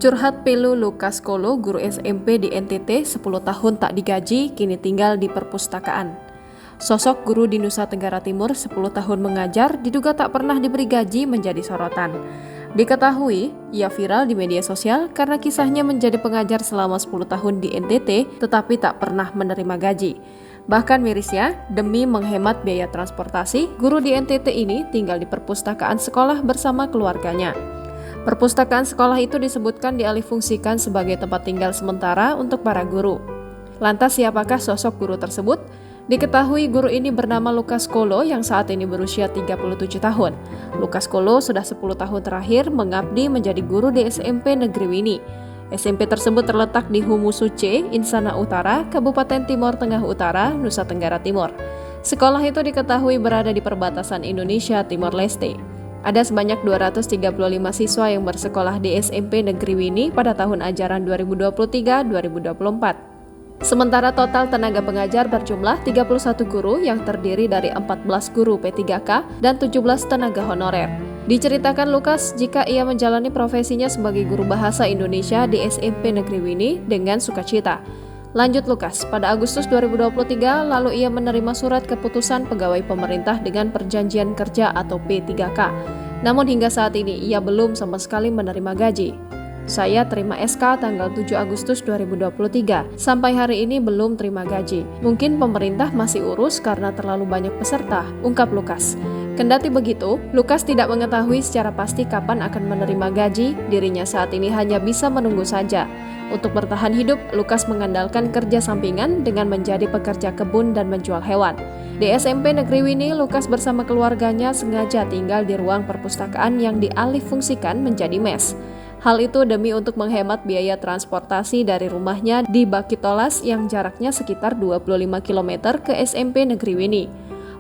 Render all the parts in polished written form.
Curhat pilu Lukas Kolo, guru SMP di NTT, 10 tahun tak digaji, kini tinggal di perpustakaan. Sosok guru di Nusa Tenggara Timur 10 tahun mengajar diduga tak pernah diberi gaji menjadi sorotan. Diketahui, ia viral di media sosial karena kisahnya menjadi pengajar selama 10 tahun di NTT tetapi tak pernah menerima gaji. Bahkan mirisnya, demi menghemat biaya transportasi, guru di NTT ini tinggal di perpustakaan sekolah bersama keluarganya. Perpustakaan sekolah itu disebutkan dialihfungsikan sebagai tempat tinggal sementara untuk para guru. Lantas siapakah sosok guru tersebut? Diketahui guru ini bernama Lukas Kolo yang saat ini berusia 37 tahun. Lukas Kolo sudah 10 tahun terakhir mengabdi menjadi guru di SMP Negeri Wini. SMP tersebut terletak di Humusuce, Insana Utara, Kabupaten Timor Tengah Utara, Nusa Tenggara Timur. Sekolah itu diketahui berada di perbatasan Indonesia Timor Leste. Ada sebanyak 235 siswa yang bersekolah di SMP Negeri Wini pada tahun ajaran 2023-2024. Sementara total tenaga pengajar berjumlah 31 guru yang terdiri dari 14 guru P3K dan 17 tenaga honorer. Diceritakan Lukas jika ia menjalani profesinya sebagai guru bahasa Indonesia di SMP Negeri Wini dengan sukacita. Lanjut Lukas, pada Agustus 2023 lalu ia menerima surat keputusan pegawai pemerintah dengan perjanjian kerja atau P3K. Namun hingga saat ini ia belum sama sekali menerima gaji. Saya terima SK tanggal 7 Agustus 2023, sampai hari ini belum terima gaji. Mungkin pemerintah masih urus karena terlalu banyak peserta, ungkap Lukas. Kendati begitu, Lukas tidak mengetahui secara pasti kapan akan menerima gaji, dirinya saat ini hanya bisa menunggu saja. Untuk bertahan hidup, Lukas mengandalkan kerja sampingan dengan menjadi pekerja kebun dan menjual hewan. Di SMP Negeri Wini, Lukas bersama keluarganya sengaja tinggal di ruang perpustakaan yang dialihfungsikan menjadi mes. Hal itu demi untuk menghemat biaya transportasi dari rumahnya di Bakitolas yang jaraknya sekitar 25 km ke SMP Negeri Wini.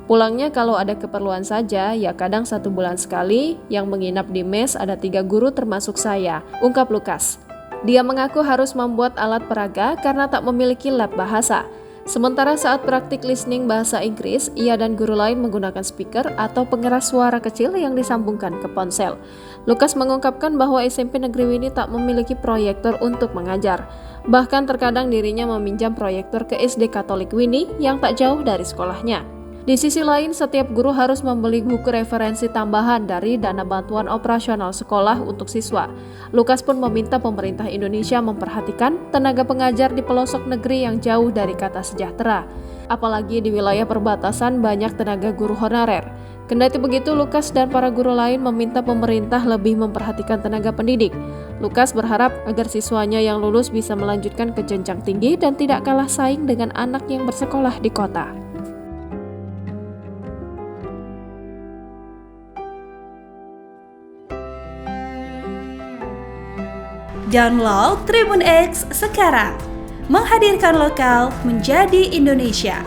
Pulangnya kalau ada keperluan saja, ya kadang 1 bulan sekali, yang menginap di mes ada 3 guru termasuk saya, ungkap Lukas. Dia mengaku harus membuat alat peraga karena tak memiliki lab bahasa. Sementara saat praktik listening bahasa Inggris, ia dan guru lain menggunakan speaker atau pengeras suara kecil yang disambungkan ke ponsel. Lukas mengungkapkan bahwa SMP Negeri Wini tak memiliki proyektor untuk mengajar. Bahkan terkadang dirinya meminjam proyektor ke SD Katolik Wini yang tak jauh dari sekolahnya. Di sisi lain, setiap guru harus membeli buku referensi tambahan dari dana bantuan operasional sekolah untuk siswa. Lukas pun meminta pemerintah Indonesia memperhatikan tenaga pengajar di pelosok negeri yang jauh dari kata sejahtera. Apalagi di wilayah perbatasan banyak tenaga guru honorer. Kendati begitu, Lukas dan para guru lain meminta pemerintah lebih memperhatikan tenaga pendidik. Lukas berharap agar siswanya yang lulus bisa melanjutkan ke jenjang tinggi dan tidak kalah saing dengan anak yang bersekolah di kota. Download Tribun X sekarang, menghadirkan lokal menjadi Indonesia.